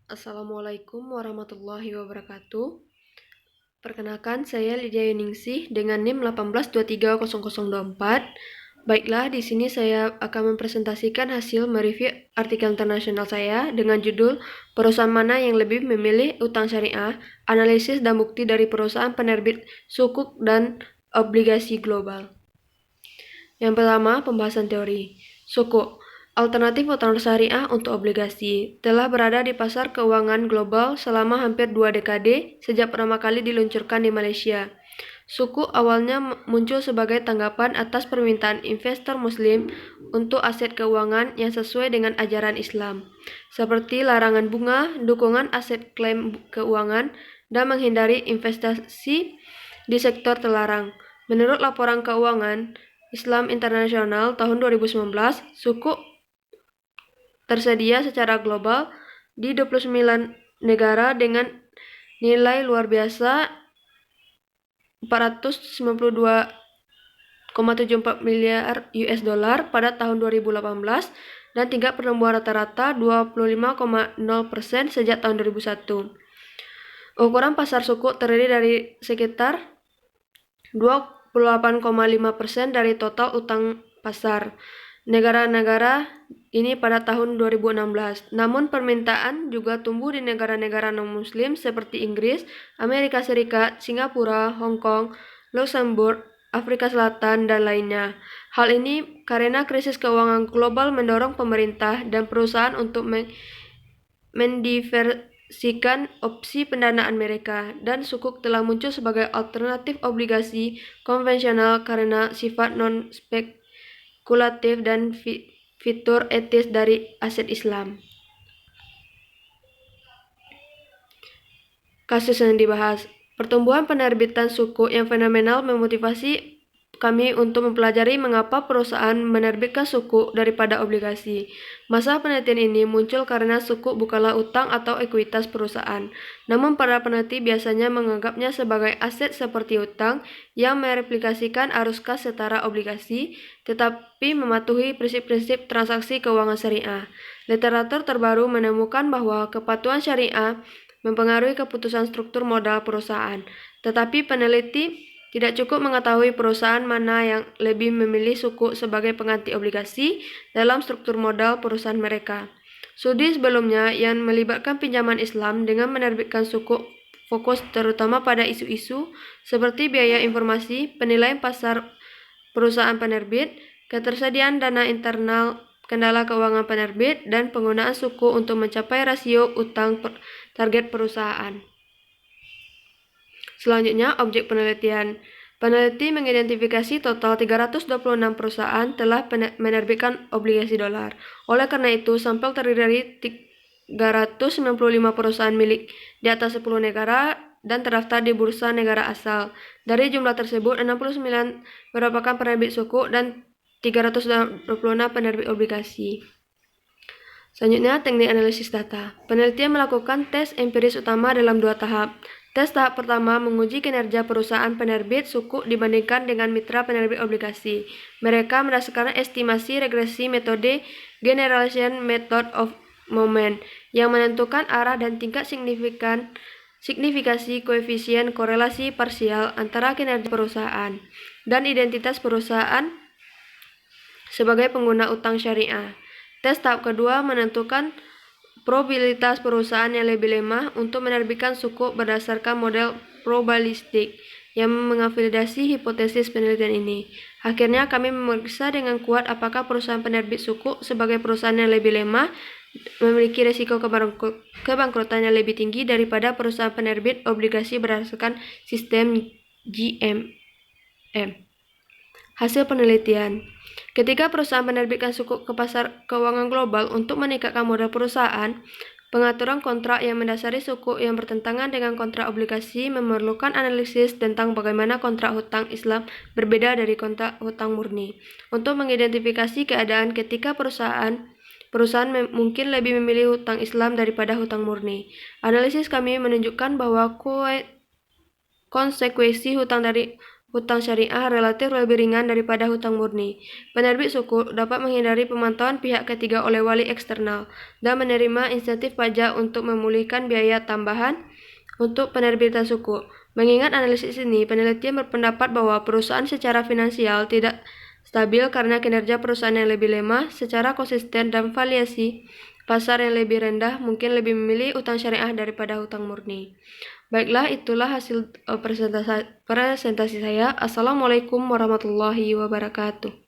Assalamualaikum warahmatullahi wabarakatuh. Perkenalkan, saya Lydia Yuningsih dengan NIM 18230024. Baiklah, di sini saya akan mempresentasikan hasil mereview artikel internasional saya dengan judul Perusahaan mana yang lebih memilih utang syariah, analisis dan bukti dari perusahaan penerbit sukuk dan obligasi global. Yang pertama, pembahasan teori. Sukuk, alternatif utang syariah untuk obligasi, telah berada di pasar keuangan global selama hampir 2 dekade sejak pertama kali diluncurkan di Malaysia. Sukuk awalnya muncul sebagai tanggapan atas permintaan investor muslim untuk aset keuangan yang sesuai dengan ajaran Islam, seperti larangan bunga, dukungan aset klaim keuangan, dan menghindari investasi di sektor terlarang. Menurut laporan keuangan Islam Internasional tahun 2019, sukuk tersedia secara global di 29 negara dengan nilai luar biasa 492,74 miliar US dollar pada tahun 2018 dan tingkat pertumbuhan rata-rata 25,0% sejak tahun 2001. Ukuran pasar sukuk terdiri dari sekitar 28,5% dari total utang pasar negara-negara ini pada tahun 2016. Namun permintaan juga tumbuh di negara-negara non-muslim seperti Inggris, Amerika Serikat, Singapura, Hong Kong, Luxembourg, Afrika Selatan, dan lainnya. Hal ini karena krisis keuangan global mendorong pemerintah dan perusahaan untuk mendiversikan opsi pendanaan mereka, dan sukuk telah muncul sebagai alternatif obligasi konvensional karena sifat non-spekulatif dan fitur etis dari aset Islam. Kasus yang dibahas, pertumbuhan penerbitan sukuk yang fenomenal memotivasi kami untuk mempelajari mengapa perusahaan menerbitkan sukuk daripada obligasi. Masalah penelitian ini muncul karena sukuk bukanlah utang atau ekuitas perusahaan. Namun para peneliti biasanya menganggapnya sebagai aset seperti utang yang mereplikasikan arus kas setara obligasi, tetapi mematuhi prinsip-prinsip transaksi keuangan syariah. Literatur terbaru menemukan bahwa kepatuhan syariah mempengaruhi keputusan struktur modal perusahaan, tetapi peneliti tidak cukup mengetahui perusahaan mana yang lebih memilih sukuk sebagai pengganti obligasi dalam struktur modal perusahaan mereka. Studi sebelumnya yang melibatkan pinjaman Islam dengan menerbitkan sukuk fokus terutama pada isu-isu seperti biaya informasi, penilaian pasar perusahaan penerbit, ketersediaan dana internal, kendala keuangan penerbit, dan penggunaan suku untuk mencapai rasio utang target perusahaan. Selanjutnya, objek penelitian. Peneliti mengidentifikasi total 326 perusahaan telah menerbitkan obligasi dolar. Oleh karena itu, sampel terdiri dari 395 perusahaan milik di atas 10 negara dan terdaftar di bursa negara asal. Dari jumlah tersebut, 69 merupakan penerbit sukuk dan 326 penerbit obligasi. Selanjutnya, teknik analisis data. Penelitian melakukan tes empiris utama dalam 2 tahap. Tes tahap pertama menguji kinerja perusahaan penerbit sukuk dibandingkan dengan mitra penerbit obligasi. Mereka berdasarkan estimasi regresi metode Generalization Method of Moment yang menentukan arah dan tingkat signifikasi koefisien korelasi parsial antara kinerja perusahaan dan identitas perusahaan sebagai pengguna utang syariah. Tes tahap kedua menentukan probabilitas perusahaan yang lebih lemah untuk menerbitkan sukuk berdasarkan model probabilistik yang mengvalidasi hipotesis penelitian ini. Akhirnya kami memeriksa dengan kuat apakah perusahaan penerbit sukuk sebagai perusahaan yang lebih lemah memiliki risiko kebangkrutan yang lebih tinggi daripada perusahaan penerbit obligasi berdasarkan sistem GMM. Hasil penelitian. Ketika perusahaan menerbitkan sukuk ke pasar keuangan global untuk meningkatkan modal perusahaan, pengaturan kontrak yang mendasari sukuk yang bertentangan dengan kontrak obligasi memerlukan analisis tentang bagaimana kontrak hutang Islam berbeda dari kontrak hutang murni. Untuk mengidentifikasi keadaan ketika perusahaan mungkin lebih memilih hutang Islam daripada hutang murni. Analisis kami menunjukkan bahwa konsekuensi hutang dari hutang syariah relatif lebih ringan daripada hutang murni. Penerbit sukuk dapat menghindari pemantauan pihak ketiga oleh wali eksternal dan menerima insentif pajak untuk memulihkan biaya tambahan untuk penerbitan sukuk. Mengingat analisis ini, penelitian berpendapat bahwa perusahaan secara finansial tidak stabil karena kinerja perusahaan yang lebih lemah secara konsisten dan variasi pasar yang lebih rendah mungkin lebih memilih utang syariah daripada hutang murni. Baiklah, itulah hasil presentasi saya. Assalamualaikum warahmatullahi wabarakatuh.